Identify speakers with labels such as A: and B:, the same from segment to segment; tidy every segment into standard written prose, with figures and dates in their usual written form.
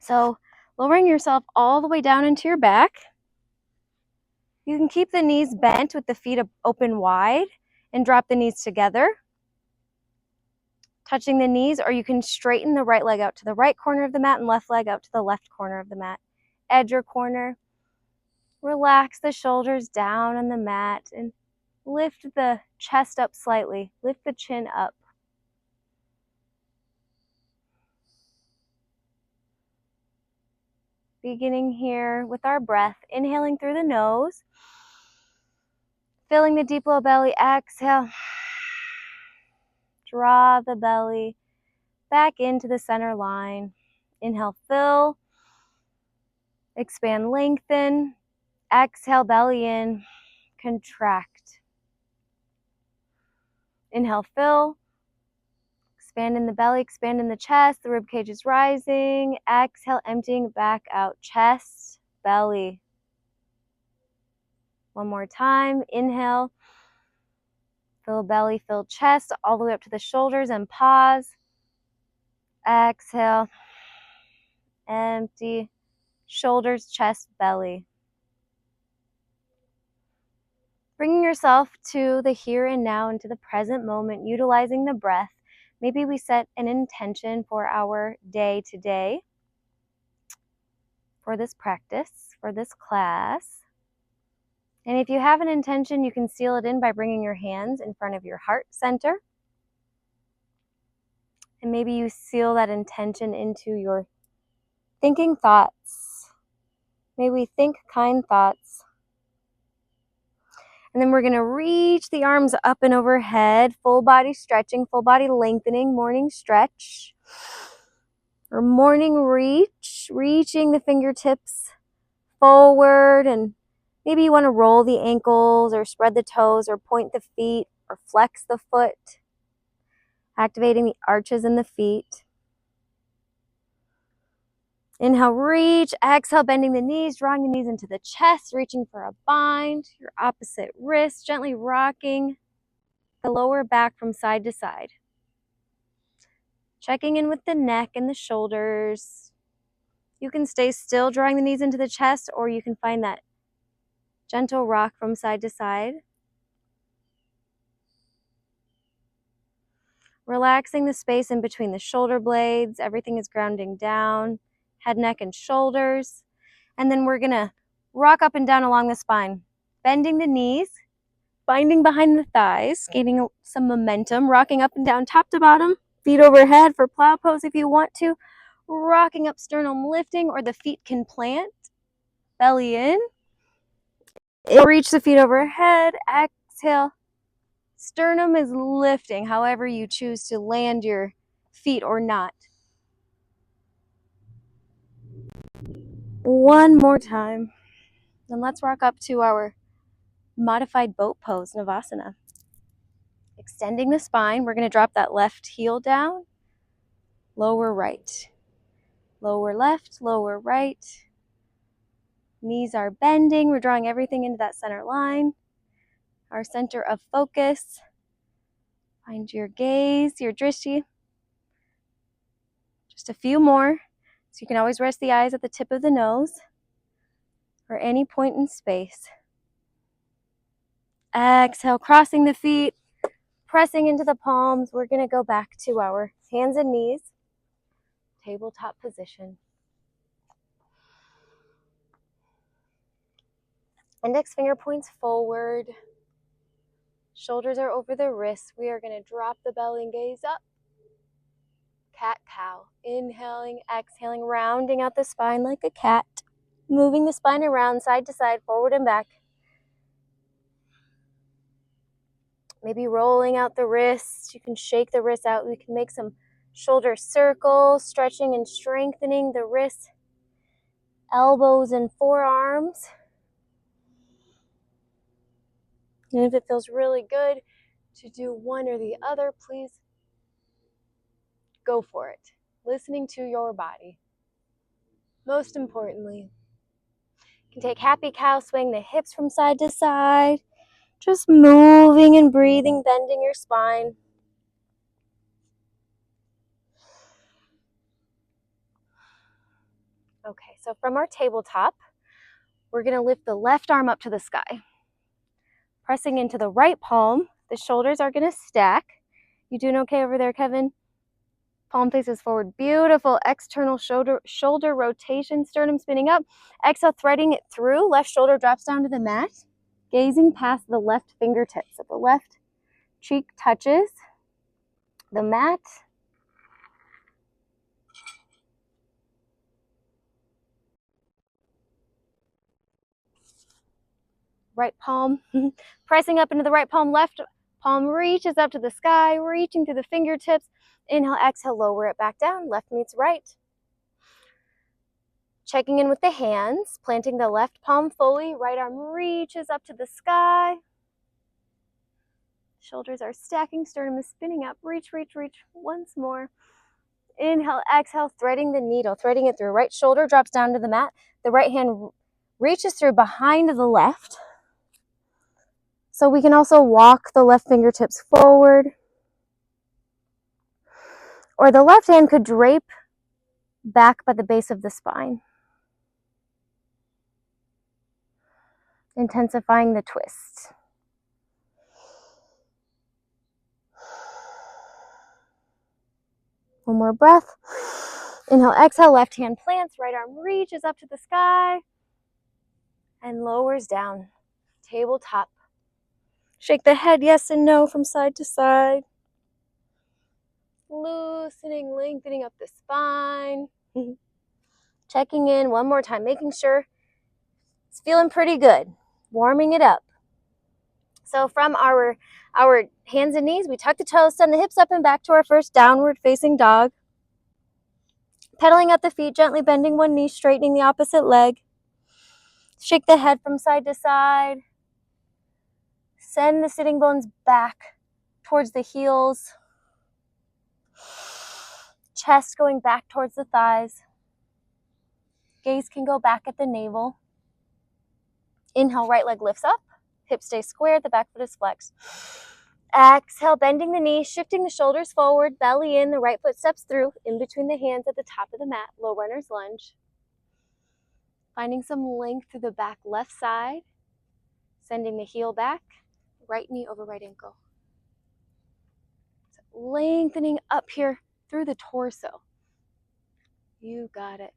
A: So lowering yourself all the way down into your back. You can keep the knees bent with the feet open wide and drop the knees together, touching the knees, or you can straighten the right leg out to the right corner of the mat and left leg out to the left corner of the mat. Edge or corner. Relax the shoulders down on the mat and lift the chest up slightly. Lift the chin up. Beginning here with our breath, inhaling through the nose, filling the deep low belly, exhale. Draw the belly back into the center line. Inhale, fill, expand, lengthen. Exhale, belly in, contract. Inhale, fill, expand in the belly, expand in the chest. The rib cage is rising. Exhale, emptying back out, chest, belly. One more time. Inhale, fill belly, fill chest, all the way up to the shoulders, and pause. Exhale, empty, shoulders, chest, belly. Bringing yourself to the here and now, into the present moment, utilizing the breath. Maybe we set an intention for our day today, for this practice, for this class. And if you have an intention, you can seal it in by bringing your hands in front of your heart center. And maybe you seal that intention into your thinking thoughts. May we think kind thoughts. And then we're going to reach the arms up and overhead, full body stretching, full body lengthening, morning stretch. Or morning reach, reaching the fingertips forward, and maybe you want to roll the ankles or spread the toes or point the feet or flex the foot, activating the arches in the feet. Inhale, reach. Exhale, bending the knees, drawing the knees into the chest, reaching for a bind. Your opposite wrist, gently rocking the lower back from side to side. Checking in with the neck and the shoulders. You can stay still, drawing the knees into the chest, or you can find that gentle rock from side to side. Relaxing the space in between the shoulder blades. Everything is grounding down. Head, neck, and shoulders. And then we're going to rock up and down along the spine. Bending the knees, binding behind the thighs, gaining some momentum, rocking up and down top to bottom. Feet overhead for plow pose if you want to. Rocking up, sternum lifting, or the feet can plant. Belly in. Reach the feet overhead. Exhale. Sternum is lifting, however you choose to land your feet or not. One more time. Then let's rock up to our modified boat pose, Navasana. Extending the spine, we're going to drop that left heel down. Lower right. Lower left, lower right. Knees are bending. We're drawing everything into that center line. Our center of focus. Find your gaze, your drishti. Just a few more. So you can always rest the eyes at the tip of the nose or any point in space. Exhale, crossing the feet, pressing into the palms. We're going to go back to our hands and knees, tabletop position. Index finger points forward. Shoulders are over the wrists. We are going to drop the belly and gaze up. Cat-cow. Inhaling, exhaling, rounding out the spine like a cat. Moving the spine around side to side, forward and back. Maybe rolling out the wrists. You can shake the wrists out. We can make some shoulder circles, stretching and strengthening the wrists, elbows and forearms. And if it feels really good to do one or the other, please go for it. Listening to your body. Most importantly, you can take happy cow, swing the hips from side to side. Just moving and breathing, bending your spine. Okay, so from our tabletop, we're going to lift the left arm up to the sky. Pressing into the right palm, the shoulders are going to stack. You doing okay over there, Kevin? Palm faces forward. Beautiful external shoulder rotation, sternum spinning up. Exhale, threading it through. Left shoulder drops down to the mat. Gazing past the left fingertips. So the left cheek touches the mat. Right palm pressing up into the right palm. Left palm reaches up to the sky, reaching through the fingertips. Inhale, exhale, lower it back down. Left meets right. Checking in with the hands, planting the left palm fully. Right arm reaches up to the sky. Shoulders are stacking, sternum is spinning up. Reach, reach, reach. Once more. Inhale, exhale, threading the needle, threading it through. Right shoulder drops down to the mat. The right hand reaches through behind the left. So we can also walk the left fingertips forward. Or the left hand could drape back by the base of the spine, intensifying the twist. One more breath. Inhale, exhale, left hand plants, right arm reaches up to the sky and lowers down. Tabletop. Shake the head yes and no from side to side. Loosening, lengthening up the spine. Checking in one more time, making sure it's feeling pretty good. Warming it up. So from our hands and knees, we tuck the toes, send the hips up and back to our first downward facing dog. Pedaling at the feet, gently bending one knee, straightening the opposite leg. Shake the head from side to side. Send the sitting bones back towards the heels. Chest going back towards the thighs. Gaze can go back at the navel. Inhale, right leg lifts up. Hips stay square, the back foot is flexed. Exhale, bending the knee, shifting the shoulders forward, belly in, the right foot steps through, in between the hands at the top of the mat, low runner's lunge. Finding some length through the back left side, sending the heel back, right knee over right ankle. So lengthening up here through the torso. You got it.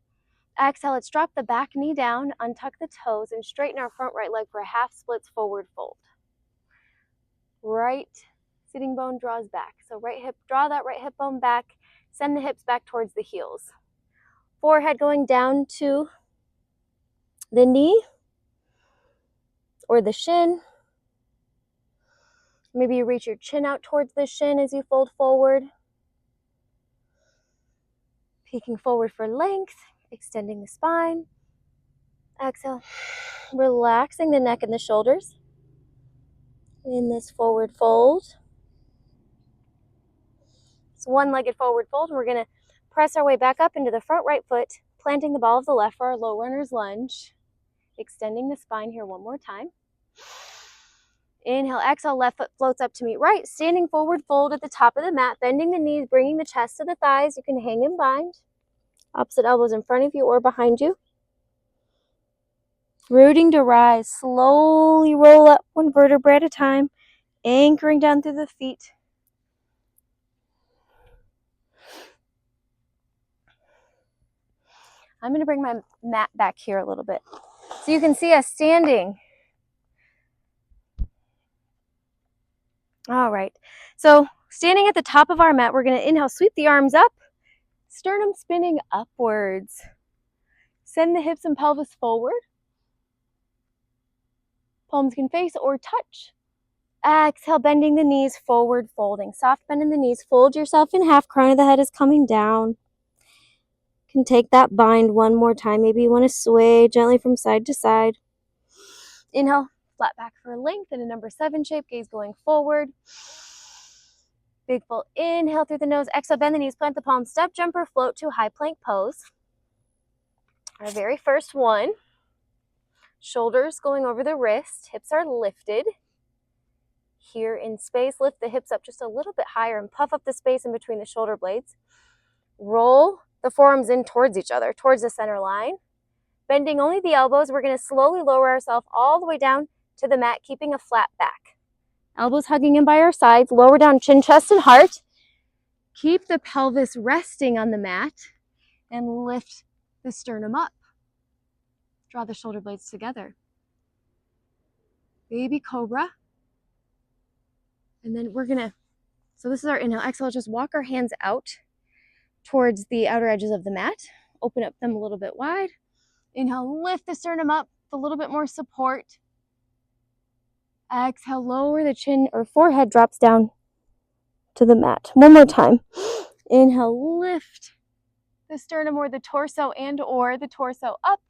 A: Exhale, let's drop the back knee down, untuck the toes, and straighten our front right leg for a half splits forward fold. Right sitting bone draws back. So right hip, draw that right hip bone back, send the hips back towards the heels. Forehead going down to the knee or the shin. Maybe you reach your chin out towards the shin as you fold forward. Peeking forward for length, extending the spine. Exhale, relaxing the neck and the shoulders in this forward fold. It's one-legged forward fold, and we're going to press our way back up into the front right foot, planting the ball of the left for our low runner's lunge. Extending the spine here one more time. Inhale, exhale, left foot floats up to meet right. Standing forward fold at the top of the mat, bending the knees, bringing the chest to the thighs. You can hang and bind. Opposite elbows in front of you or behind you. Rooting to rise. Slowly roll up one vertebra at a time, anchoring down through the feet. I'm going to bring my mat back here a little bit so you can see us standing. All right, so standing at the top of our mat, we're going to inhale, sweep the arms up, sternum spinning upwards. Send the hips and pelvis forward. Palms can face or touch. Exhale, bending the knees, forward folding. Soft bend in the knees, fold yourself in half, crown of the head is coming down. You can take that bind one more time. Maybe you want to sway gently from side to side. Inhale, flat back for length in a number 7 shape, gaze going forward. Big full inhale through the nose, exhale, bend the knees, plant the palms, step, jumper, float to high plank pose. Our very first one. Shoulders going over the wrist, hips are lifted. Here in space, lift the hips up just a little bit higher and puff up the space in between the shoulder blades. Roll the forearms in towards each other, towards the center line. Bending only the elbows, we're going to slowly lower ourselves all the way down to the mat, keeping a flat back. Elbows hugging in by our sides, lower down chin, chest, and heart. Keep the pelvis resting on the mat and lift the sternum up. Draw the shoulder blades together. Baby cobra. And then we're going to, so this is our inhale. Exhale, just walk our hands out towards the outer edges of the mat. Open up them a little bit wide. Inhale, lift the sternum up, a little bit more support. Exhale, lower the chin or forehead drops down to the mat. One more time. Inhale, lift the sternum or the torso or the torso up.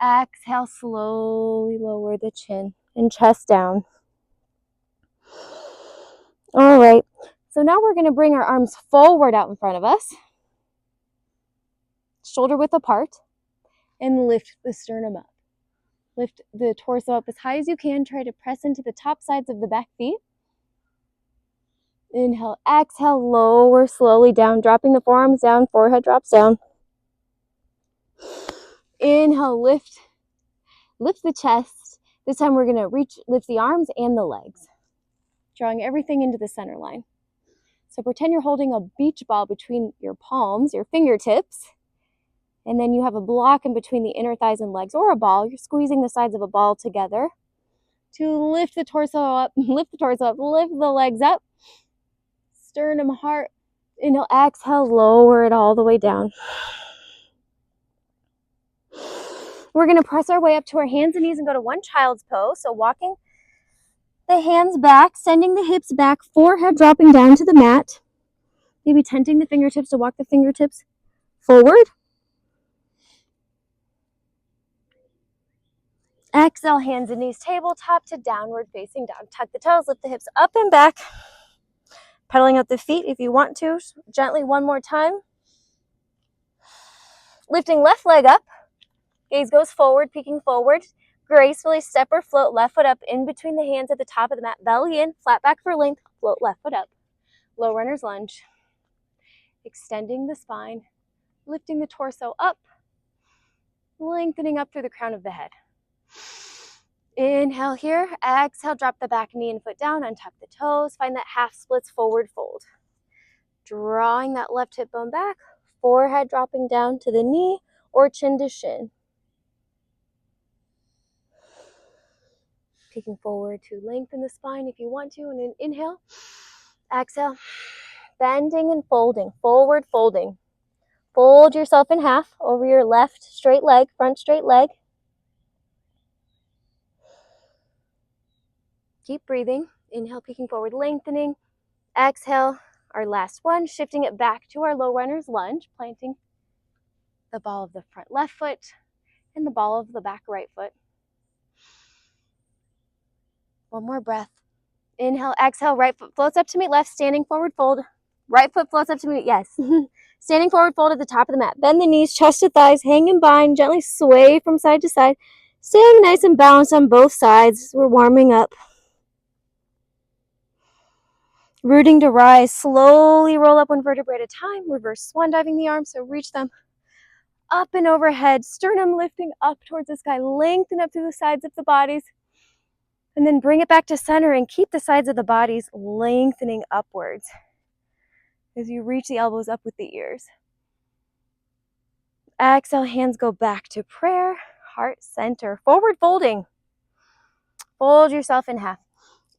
A: Exhale, slowly lower the chin and chest down. All right, so now we're going to bring our arms forward out in front of us, shoulder width apart, and lift the sternum up. Lift the torso up as high as you can. Try to press into the top sides of the back feet. Inhale, exhale, lower slowly down, dropping the forearms down, forehead drops down. Inhale, lift the chest. This time we're going to lift the arms and the legs, drawing everything into the center line. So pretend you're holding a beach ball between your palms, your fingertips, and then you have a block in between the inner thighs and legs, or a ball. You're squeezing the sides of a ball together to lift the torso up, lift the legs up, sternum, heart. Inhale, exhale, lower it all the way down. We're going to press our way up to our hands and knees and go to one child's pose. So walking the hands back, sending the hips back, forehead dropping down to the mat. Maybe tenting the fingertips to walk the fingertips forward. Exhale, hands and knees tabletop to downward facing dog. Tuck the toes, lift the hips up and back. Pedaling out the feet if you want to. Gently one more time. Lifting left leg up. Gaze goes forward, peeking forward. Gracefully step or float left foot up in between the hands at the top of the mat. Belly in, flat back for length. Float left foot up. Low runner's lunge. Extending the spine. Lifting the torso up. Lengthening up through the crown of the head. Inhale here. Exhale, drop the back knee and foot down. Untuck the toes. Find that half splits forward fold. Drawing that left hip bone back. Forehead dropping down to the knee or chin to shin. Peeking forward to lengthen the spine if you want to. And then inhale. Exhale. Bending and folding. Forward folding. Fold yourself in half over your left straight leg, front straight leg. Keep breathing. Inhale, peeking forward, lengthening. Exhale, our last one, shifting it back to our low runner's lunge, planting the ball of the front left foot and the ball of the back right foot. One more breath. Inhale, exhale, right foot floats up to meet left, standing forward fold. Right foot floats up to meet, yes. Standing forward fold at the top of the mat. Bend the knees, chest to thighs, hang and bind, gently sway from side to side. Staying nice and balanced on both sides. We're warming up. Rooting to rise, slowly roll up one vertebrae at a time. Reverse swan diving the arms, so reach them up and overhead. Sternum lifting up towards the sky. Lengthen up through the sides of the bodies. And then bring it back to center and keep the sides of the bodies lengthening upwards as you reach the elbows up with the ears. Exhale, hands go back to prayer. Heart center. Forward folding. Fold yourself in half.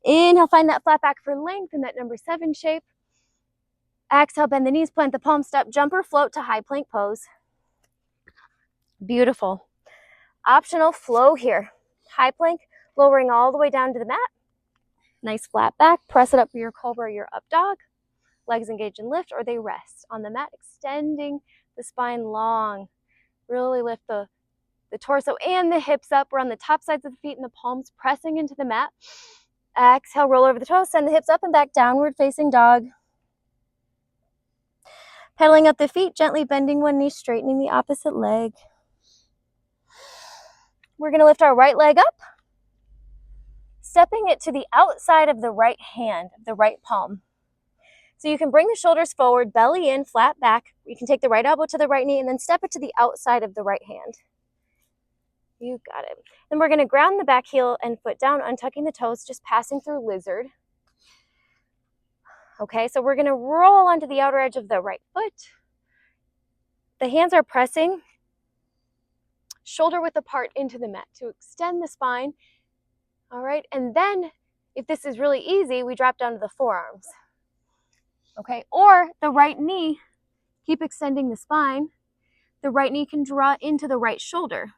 A: Inhale, find that flat back for length in that number 7 shape. Exhale, bend the knees, plant the palms, step, jump or float to high plank pose. Beautiful. Optional flow here. High plank, lowering all the way down to the mat. Nice flat back. Press it up for your cobra or your up dog. Legs engage and lift, or they rest on the mat, extending the spine long. Really lift the torso and the hips up. We're on the top sides of the feet and the palms pressing into the mat. Exhale, roll over the toes, send the hips up and back, downward facing dog. Pedaling up the feet, gently bending one knee, straightening the opposite leg. We're going to lift our right leg up, stepping it to the outside of the right hand, the right palm. So you can bring the shoulders forward, belly in, flat back. You can take the right elbow to the right knee and then step it to the outside of the right hand. You got it. Then we're going to ground the back heel and foot down, untucking the toes, just passing through lizard. Okay, so we're going to roll onto the outer edge of the right foot. The hands are pressing shoulder width apart into the mat to extend the spine. All right, and then if this is really easy, we drop down to the forearms. Okay, or the right knee, keep extending the spine. The right knee can draw into the right shoulder,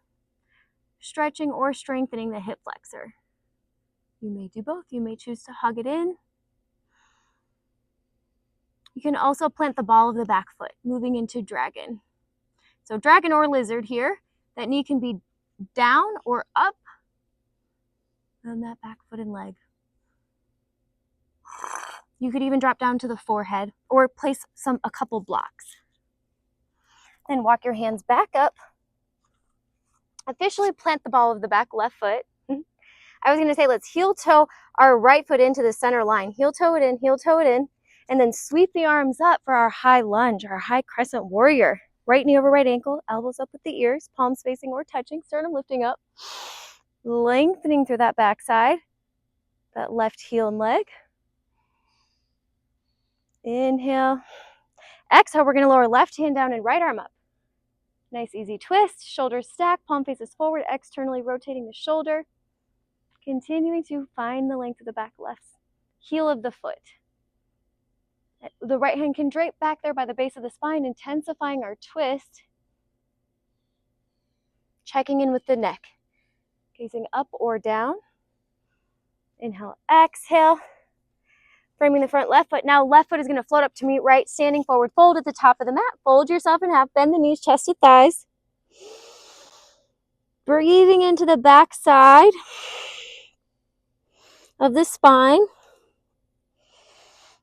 A: stretching or strengthening the hip flexor. You may do both. You may choose to hug it in. You can also plant the ball of the back foot, moving into dragon. So dragon or lizard here. That knee can be down or up on that back foot and leg. You could even drop down to the forehead or place a couple blocks. Then walk your hands back up. Officially plant the ball of the back left foot. I was going to say let's heel toe our right foot into the center line. Heel toe it in, and then sweep the arms up for our high lunge, our high crescent warrior. Right knee over right ankle, elbows up with the ears, palms facing or touching, sternum lifting up, lengthening through that backside, that left heel and leg. Inhale. Exhale, we're going to lower left hand down and right arm up. Nice easy twist, shoulders stack, palm faces forward, externally rotating the shoulder. Continuing to find the length of the back left heel of the foot. The right hand can drape back there by the base of the spine, intensifying our twist. Checking in with the neck. Gazing up or down. Inhale, exhale. Framing the front left foot. Now left foot is going to float up to meet right, standing forward fold at the top of the mat. Fold yourself in half, bend the knees, chest to thighs. Breathing into the back side of the spine,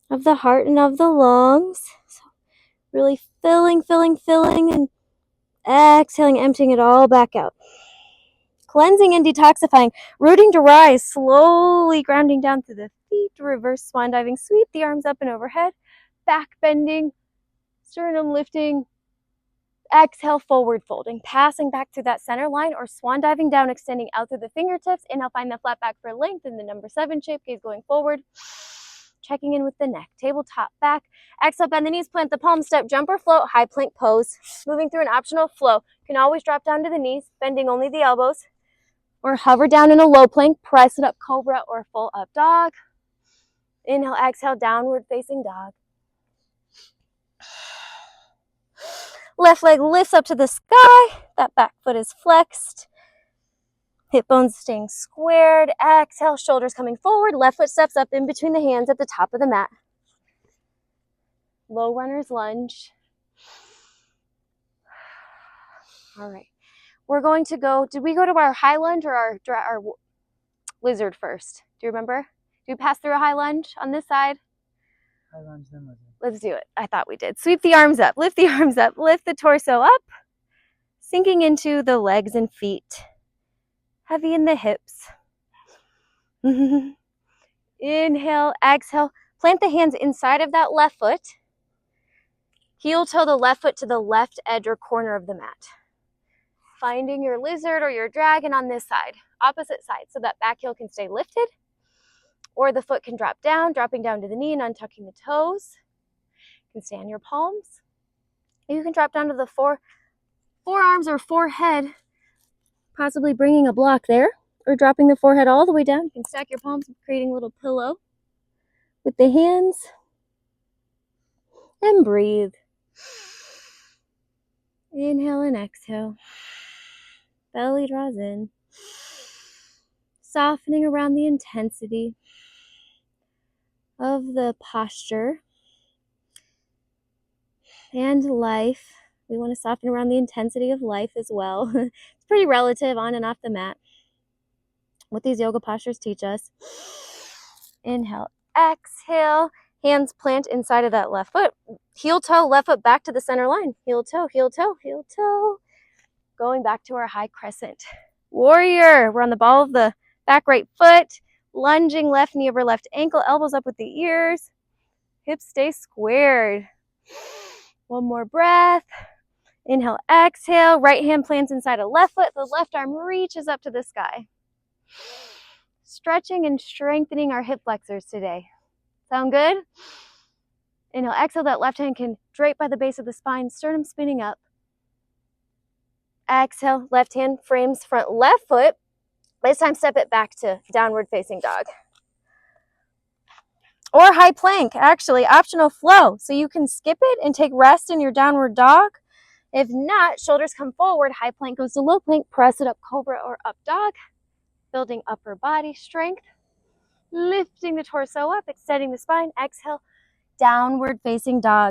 A: of the heart and of the lungs. So really filling, and exhaling, emptying it all back out. Cleansing and detoxifying, rooting to rise, slowly grounding down through the feet, reverse swan diving, sweep the arms up and overhead, back bending, sternum lifting, exhale, forward folding, passing back through that center line or swan diving down, extending out through the fingertips. Inhale, find the flat back for length in the number 7 shape, gaze going forward, checking in with the neck, tabletop back. Exhale, bend the knees, plant the palms, step, jump or float, high plank pose, moving through an optional flow. You can always drop down to the knees, bending only the elbows, or hover down in a low plank, press it up, cobra or full up dog. Inhale, exhale, downward facing dog. Left leg lifts up to the sky. That back foot is flexed. Hip bones staying squared. Exhale, shoulders coming forward. Left foot steps up in between the hands at the top of the mat. Low runner's lunge. All right. We're going to go, did we go to our high lunge or our lizard first? Do you remember? Did we pass through a high lunge on this side?
B: High lunge, then lizard.
A: Let's do it. I thought we did. Sweep the arms up, lift the arms up, lift the torso up, sinking into the legs and feet. Heavy in the hips. Inhale, exhale. Plant the hands inside of that left foot. Heel toe the left foot to the left edge or corner of the mat. Finding your lizard or your dragon on this side, opposite side, so that back heel can stay lifted, or the foot can drop down, dropping down to the knee and untucking the toes. You can stay on your palms. You can drop down to the forearms or forehead, possibly bringing a block there, or dropping the forehead all the way down. You can stack your palms, creating a little pillow with the hands, and breathe. Inhale and exhale. Belly draws in, softening around the intensity of the posture and life. We want to soften around the intensity of life as well. It's pretty relative on and off the mat. What these yoga postures teach us. Inhale, exhale. Hands plant inside of that left foot. Heel toe, left foot back to the center line. Heel toe, heel toe, heel toe. Going back to our high crescent. Warrior. We're on the ball of the back right foot. Lunging left knee over left ankle. Elbows up with the ears. Hips stay squared. One more breath. Inhale, exhale. Right hand plants inside of left foot. The left arm reaches up to the sky. Stretching and strengthening our hip flexors today. Sound good? Inhale, exhale. That left hand can drape by the base of the spine, sternum spinning up. Exhale, left hand frames front left foot. This time step it back to downward facing dog. Or high plank, actually, optional flow. So you can skip it and take rest in your downward dog. If not, shoulders come forward, high plank goes to low plank, press it up, cobra or up dog. Building upper body strength. Lifting the torso up, extending the spine. Exhale, downward facing dog.